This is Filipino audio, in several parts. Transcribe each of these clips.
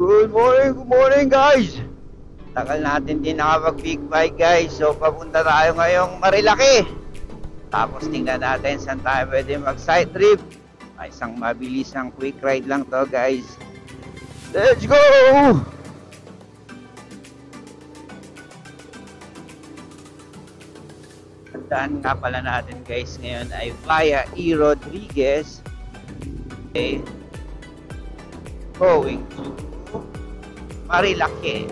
Good morning guys! Tagal natin din nakapag-big bike guys. So papunta tayo ngayong Marilaki. Tapos tingnan natin saan tayo pwede mag-side trip. May isang mabilisang quick ride lang to guys. Let's go! Tandaan nga pala natin guys, ngayon ay via E. Rodriguez. Okay. Going to Marilaki.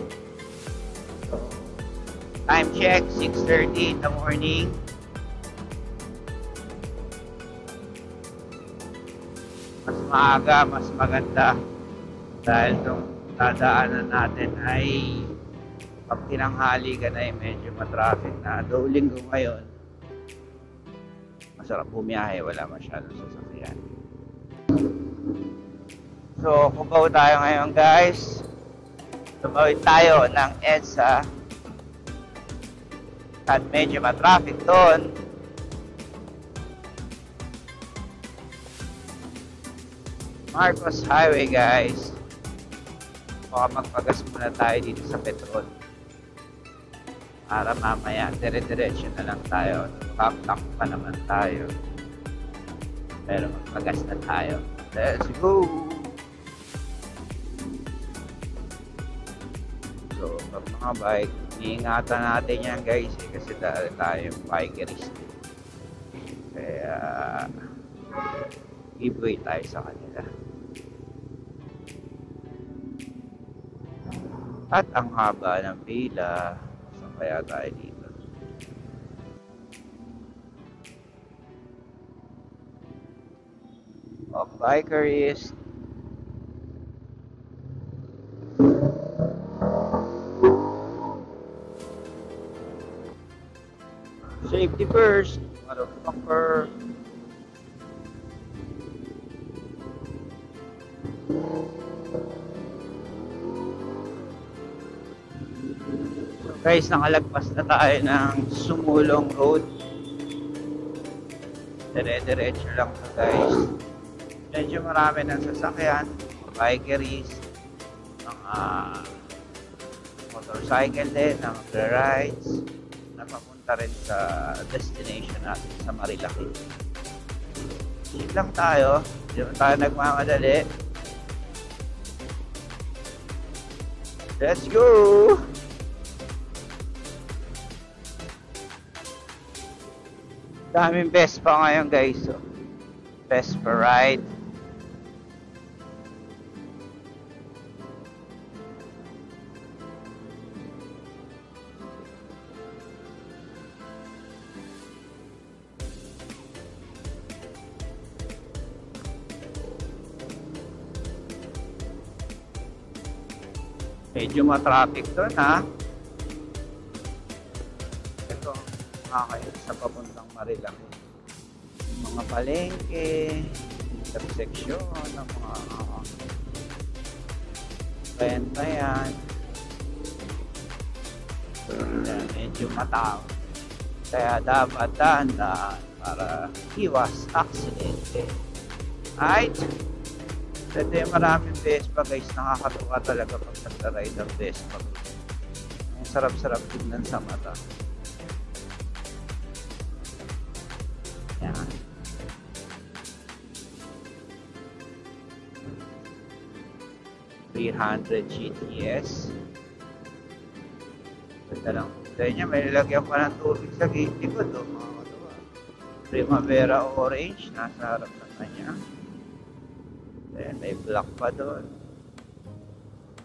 So, time check, 6:30 in the morning. Mas maaga, mas maganda. Dahil itong dadaanan natin ay pag tinanghali ka na ay medyo matraffic na. Though linggo ngayon, masarap bumiyahe, wala masyadong sasakyan. So, kubaw tayo ngayon guys. Tumawid tayo ng EDSA at medyo matraffic doon. Marcos Highway guys. Baka magpagas muna tayo dito sa petrol. Para mamaya, dire-diretso na lang tayo. Top-top pa naman tayo. Pero magpagas na tayo. Let's go! So, pag mga bike, iingatan natin yan guys kasi dahil tayo bikerist. Kaya, giveaway tayo sa kanila. At ang haba ng pila, saan kaya tayo dito? Of bikerist. Safety first, motherfucker. So guys, nakalagpas na tayo ng Sumulong Road. Dire-diretso lang to guys. Medyo marami ng sasakyan, bikeries, mga motorcycle din, mga rides na papunta rin sa destination natin sa Marilaki. Sit lang tayo, hindi naman tayo nagmamadali. Let's go! Daming Vespa ngayon guys. So, Vespa ride. Medyo matraffic doon ha. Ito makakain sa papuntang Marilaki. Mga palengke, intersection ng mga benta yan. Medyo matao. Kaya dapat dahan-dahan para iwas aksidente. Alright? Kasi maraming Vespa guys, nakakatuwa talaga pag nag-ride ng Vespa. Ang sarap-sarap tignan sa mata. Yan. $300 GTS. Ganda lang. Dahil niya, may nilagyan pa ng tubig sa gate ko doon, mga katuwa. Primavera orange, nasa harap na kanya. Then, may black pa doon.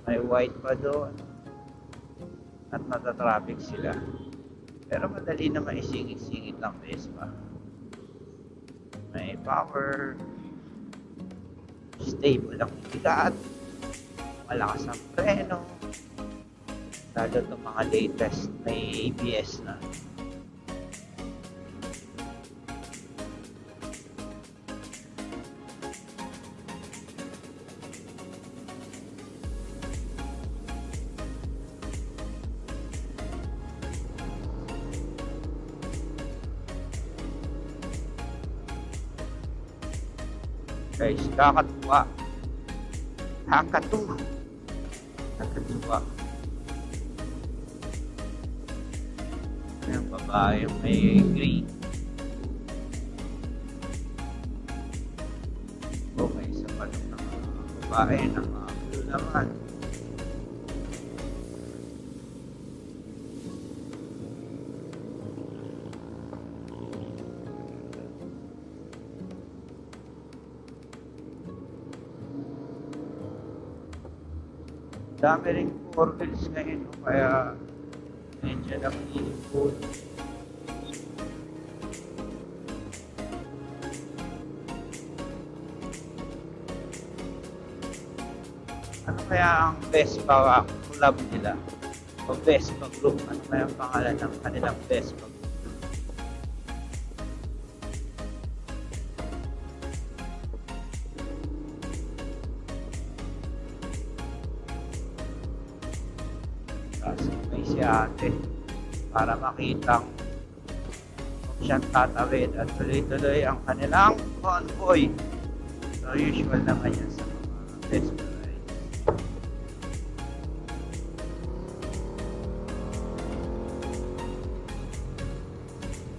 May white pa doon. At natatraffic sila. Pero madali na maisingit-singit ng Vespa. May power. Stable ang bigat. Malakas ang preno. Lalo itong mga latest may ABS na. Guys, kakatuwa. Hakatu. Nakatuwa. Yung babae yung may green. Okay, sa palong ng babae ng blue naman. Dami rin 4 wheels ngayon, no? Kaya medyo lang iipon. Ano kaya ang Vespa collab nila? O Vespa Group? Ano kaya ang pangalan ng kanilang Vespa Group? May si ate para makitang kung siyang tatawid at tuloy-tuloy ang kanilang convoy. So usual naman yan sa mga Vespa rides.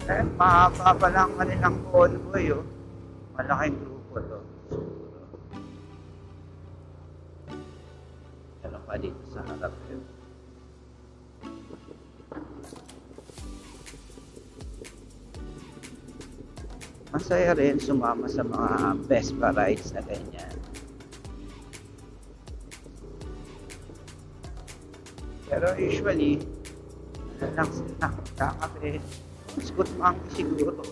Eh, mahaba pa lang kanilang convoy, oh. Malaking grupo to. Ano pa dito sa harap yun? Masaya rin sumama sa mga Vespa rides na ganyan. Pero usually, ano lang sila, kakape. Scoot monkey siguro.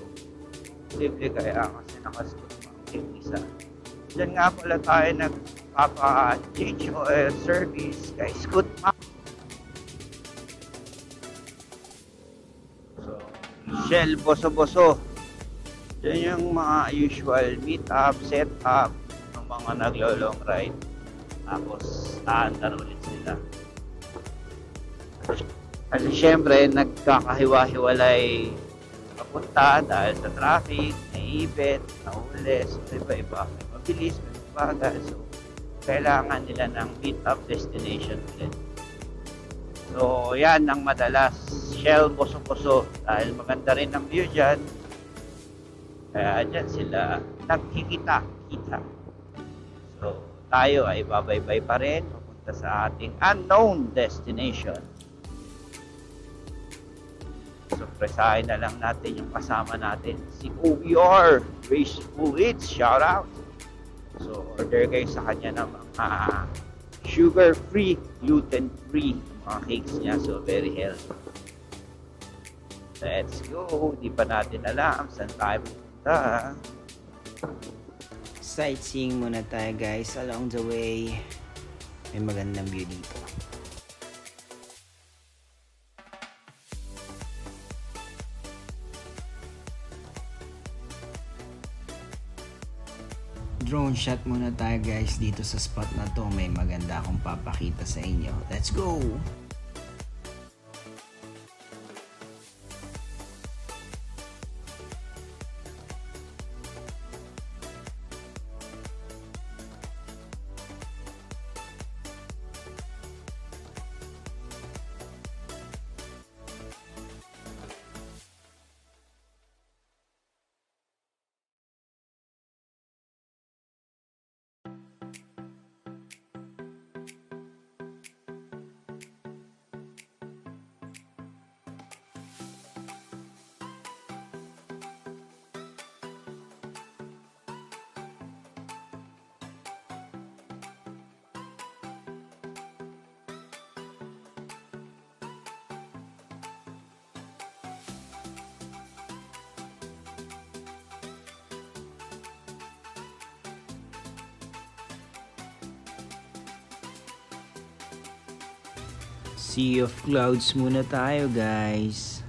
Simple kaya kasi naka-scoot monkey yung isa. Diyan nga pala tayo nagpapa-change oil service kay Scoot Monkey. So, Shell Boso-Boso. Yan yung mga usual meet-up, set-up ng mga naglo-long ride. Tapos, taandar ulit sila. Kasi syempre, nagkakahiwa-hiwalay papunta dahil sa traffic, may event, nahuli, so iba-iba. May mabilis, may mabagal. So, kailangan nila ng meet-up destination ulit. So, yan ang madalas. Shell Boso-Boso. Dahil maganda rin ang view dyan. Kaya dyan sila nagkikita-kita. So, tayo ay babaybay pa rin papunta sa ating unknown destination. So, presahin na lang natin yung kasama natin, si OBR, Race Fluids, shout out. So, order kayo sa kanya ng mga sugar-free, gluten-free mga cakes niya. So, very healthy. Let's go. Di pa natin alam saan tayo pupunta. Sightseeing muna tayo guys. Along the way, may magandang view dito. Drone shot muna tayo guys dito sa spot na to. May maganda akong papakita sa inyo. Let's go! Sea of clouds muna tayo guys.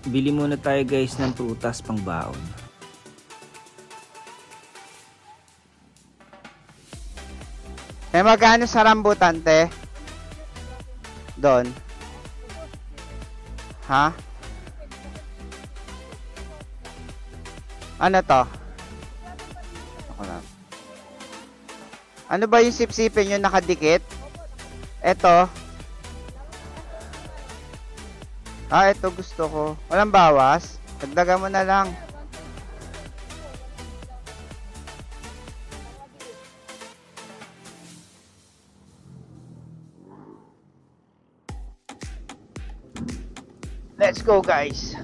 Bili muna tayo guys ng prutas pang baon. Magkano sa rambutan, te? Doon. Ha? Ano to? Ako lang. Ano ba yung sipsipin yung nakadikit? Eto. Ito gusto ko. Walang bawas. Dagdagan mo na lang. Let's go, guys.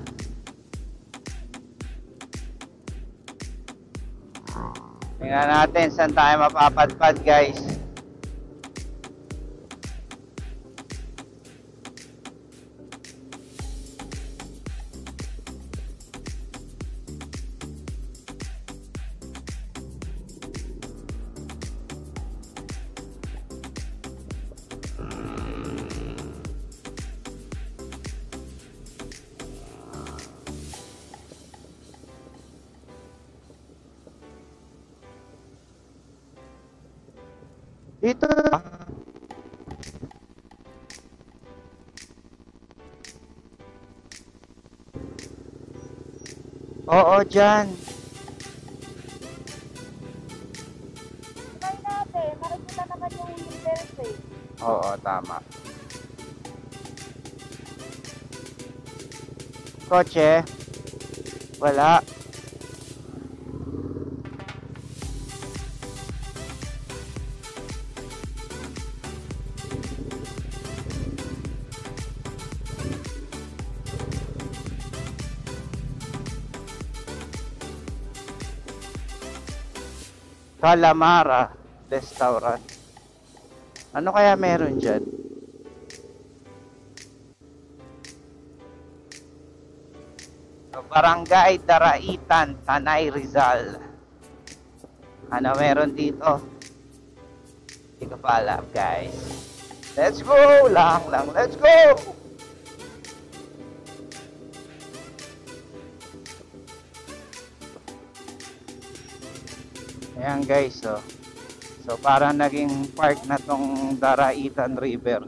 Tingnan natin saan tayo mapapadpad, guys. Dito. Oo, dyan. Try natin. Nakikita naman yung universe eh. Oo, tama. Kotse. Wala. Calamara Restaurant. Ano kaya meron dyan? Barangay Daraitan, Tanay Rizal. Ano meron dito? Hindi ko pa alam, guys. Let's go! Lang, let's go! Ayan guys, so parang naging park na tong Daraitan River.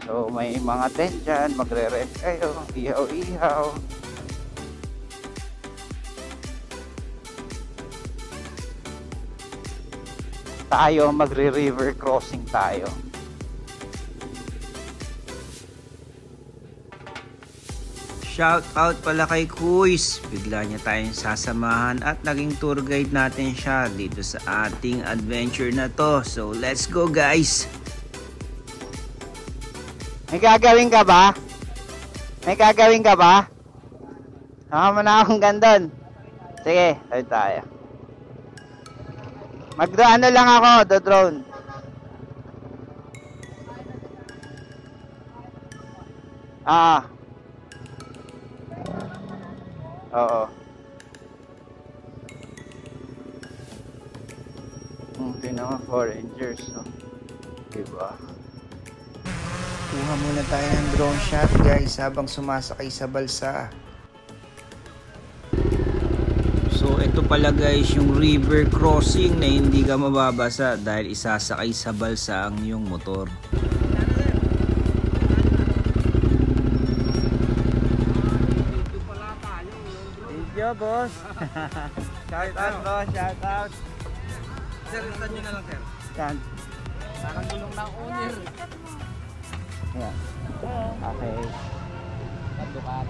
So may mga tent dyan, magre-rest kayo, ihaw-ihaw. Tayo magre-river crossing tayo. Shout out pala kay Kuis. Bigla niya tayong sasamahan at naging tour guide natin siya dito sa ating adventure na to. So let's go guys. May gagawin ka ba? May gagawin ka ba? Sama mo na akong gandun. Sige, tayo. Magdano lang ako, the drone. Oo. Pinaka 4 rangers, no? Diba? Kuha muna tayo ng drone shot guys habang sumasakay sa balsa. So ito pala guys yung river crossing na hindi ka mababasa dahil isasakay sa balsa ang iyong motor. Video, boss. Shout out, boss. Shout out. Sir, saan nyo na lang, sir? Saan? Parang gulong ng owner. Ayan. Okay. Dukat.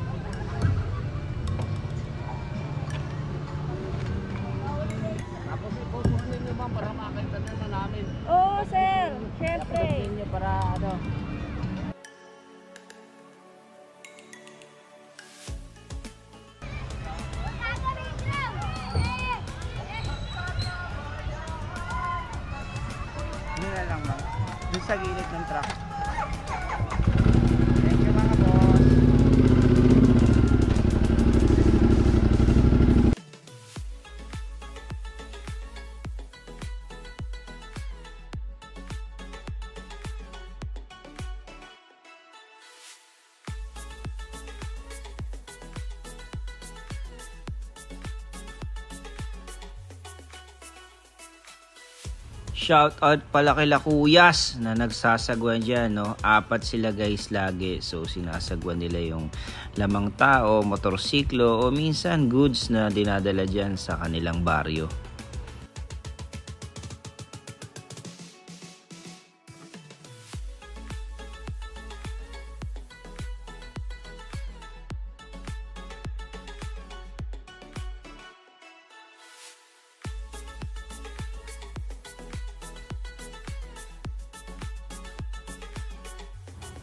Tapos i-post nyo ba para makakita na namin? Oo, sir. Siyempre. I-upload nyo para ano. Hindi na lang, ma'am. Doon sa gilid ng truck. Thank you, mga boss. Shout out pala kila kuyas na nagsasagwan dyan, no? 4 sila guys lagi. So sinasagwan nila yung lamang tao, motorsiklo o minsan goods na dinadala dyan sa kanilang baryo.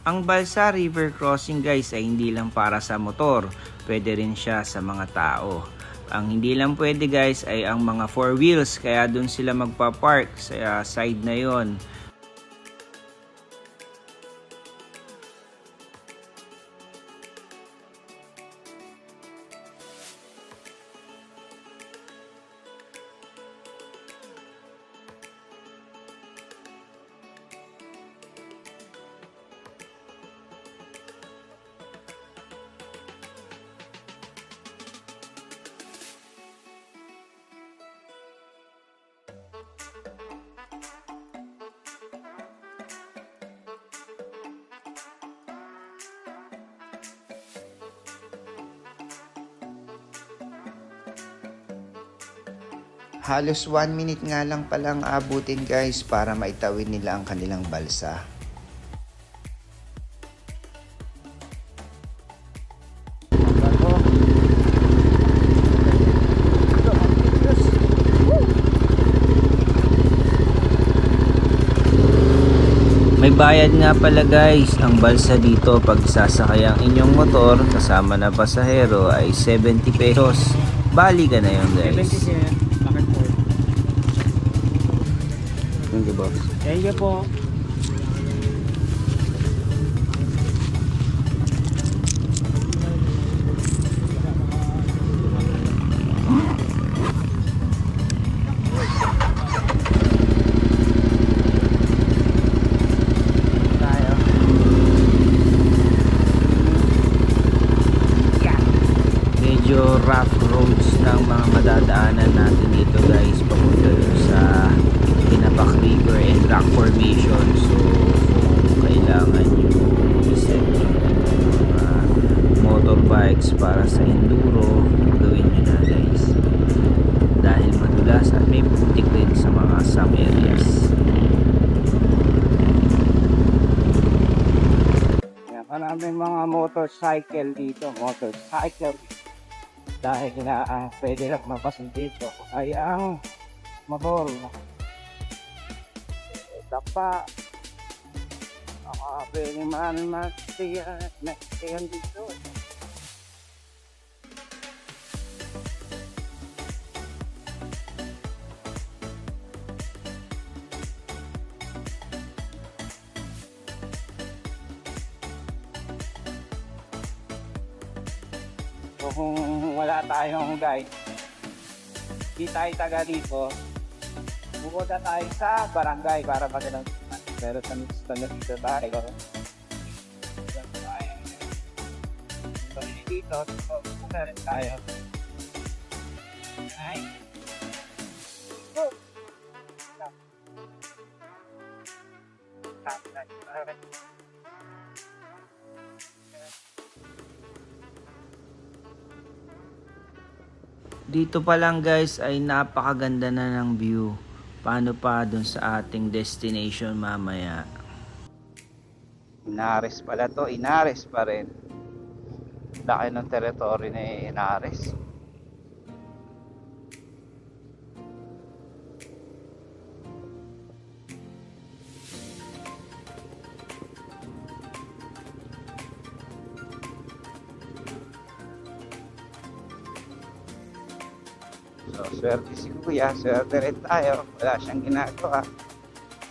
Ang Balsa River Crossing guys ay hindi lang para sa motor, pwede rin siya sa mga tao. Ang hindi lang pwede guys ay ang mga 4 wheels, kaya dun sila magpa-park sa side na yon. Halos 1 minute nga lang palang abutin guys para maitawid nila ang kanilang balsa. May bayad nga pala guys ang balsa dito. Pag sasakay ang inyong motor kasama na pasahero ay 70 pesos. Bali ka na yun guys. Thank you boss. Thank you po. Medyo rough roads ng mga madadaanan natin dito guys papunta sa Tinapak River and Rock Formation. So kung kailangan nyo iset yung mga motorbikes para sa enduro, gawin nyo na guys dahil madulas at may putik rin sa mga some areas. Maraming mga motorcycle dito, dahil na pwede lang mapasin dito ay ang motor dapa pwede matiyan dito. So kung wala tayong guide, di tayo taga dito, bukod na tayo sa barangay para magandang pero sa dito tayo. Dito, meron tayo. Ay. Dito pa lang guys ay napakaganda na ng view. Paano pa dun sa ating destination mamaya? Inares pala to, Inares pa rin. Laki ng territory ni Inares. So, swerte si Kuya, swerte rin tayo. Wala siyang ginagawa.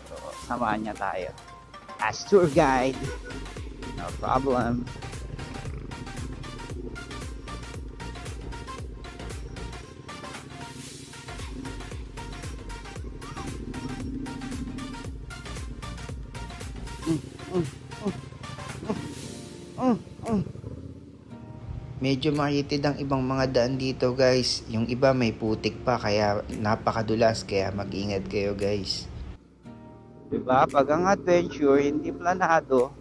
So, samahan niya tayo. As tour guide, no problem. Medyo makitid ang ibang mga daan dito guys. Yung iba may putik pa kaya napakadulas, kaya mag-ingat kayo guys. Diba? Pag ang adventure hindi planado,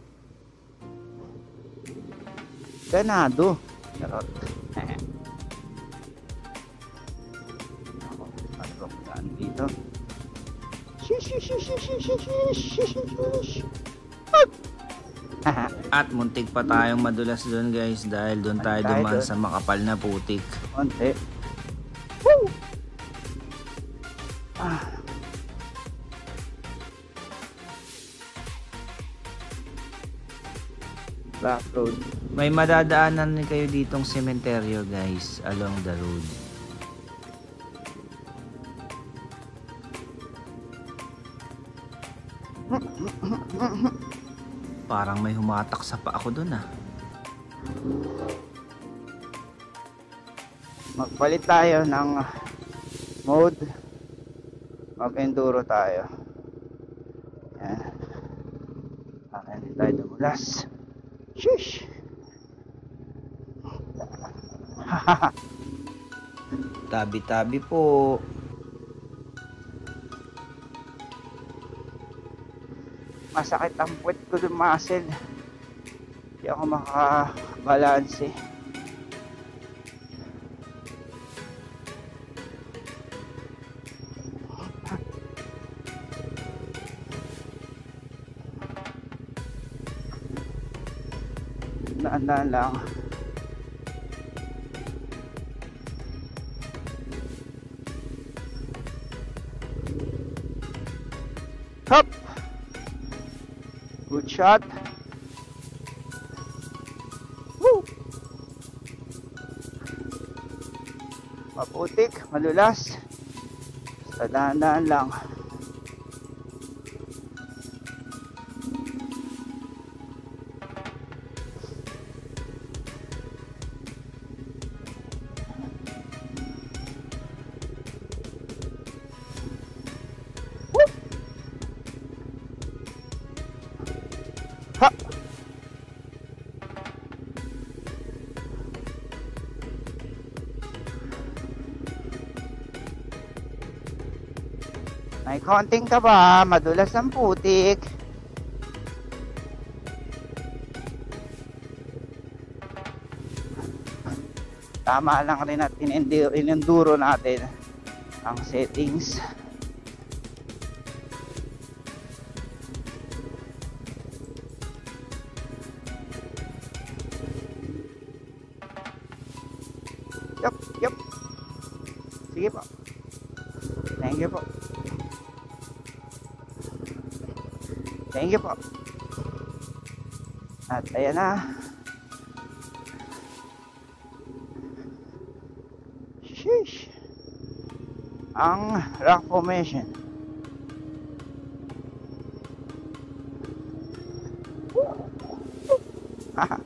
ganado. Charot. Ako, patrok saan dito. At muntik pa tayong madulas doon guys dahil doon tayo Tayo dumaan doon. sa makapal na putik. Konti. Woo! Ah. Back road. May madadaanan kayo ditong sementeryo guys along the road. Parang may humatak sa pa ako dun ah. Magpalit tayo ng mode. Mag-enduro tayo. Yan. Akin din tayo dumulas. Sheesh! Tabi-tabi po. Masakit ang puwet ko ng muscle. Hindi ako makabalanse. Daan-daan lang. Hop! Good shot. Woo! Maputik, madulas. Basta dahan-dahan lang. Woo! Ha! May konting kaba, madulas ang putik. Tama lang rin at inenduro natin ang settings. Yup. Sige po. Thank you po. Thank you po. At ayan na. Sheesh. Ang rock formation. Haha.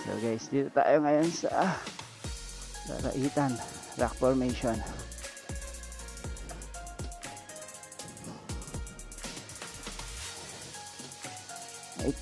So guys, dito tayo ngayon sa Raitan Rock Formation. Right.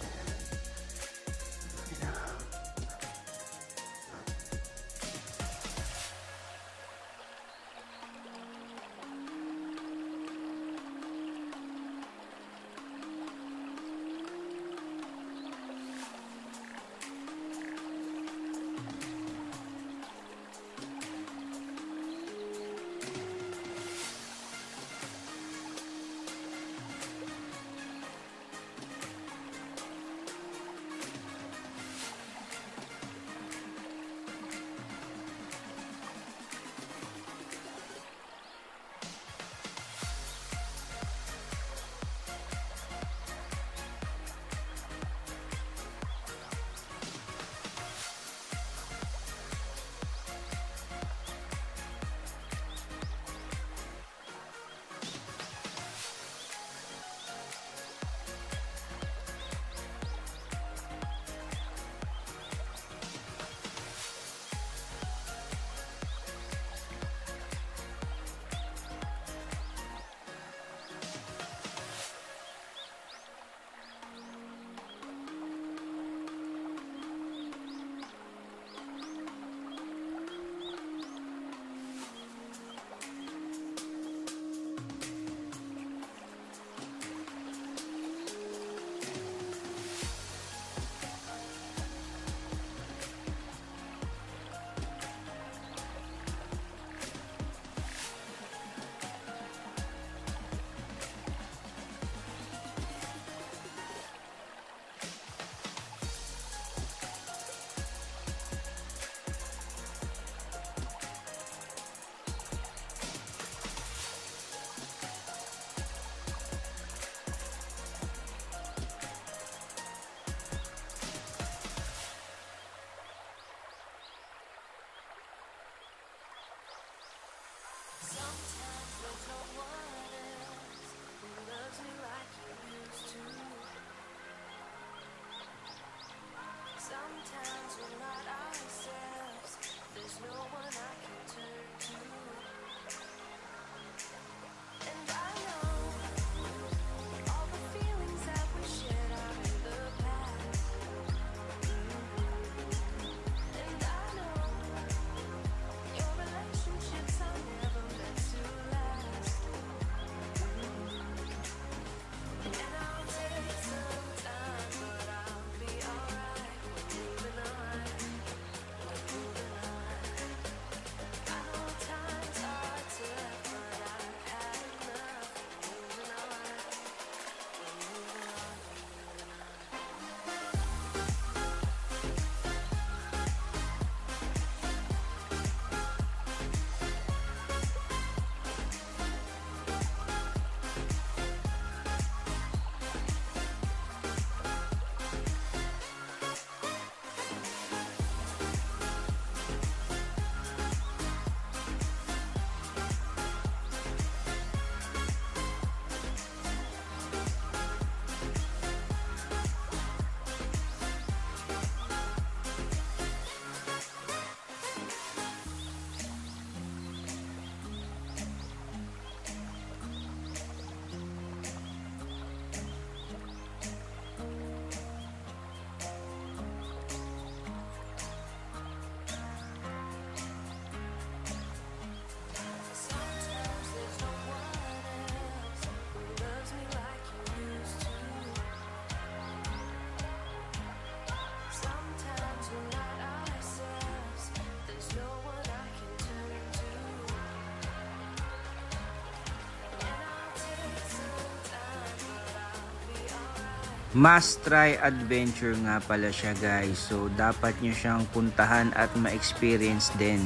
Must try adventure nga pala siya guys. So dapat nyo siyang puntahan at ma-experience din.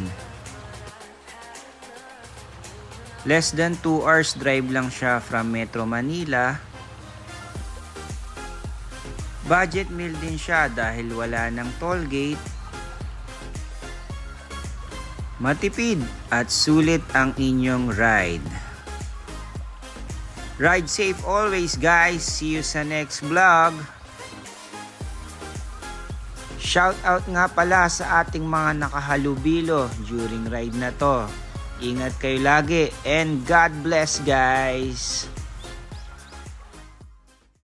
Less than 2 hours drive lang siya from Metro Manila. Budget meal din siya dahil wala ng toll gate. Matipid at sulit ang inyong ride. Ride safe always guys. See you sa next vlog. Shout out nga pala sa ating mga nakahalubilo during ride na to. Ingat kayo lagi and God bless guys.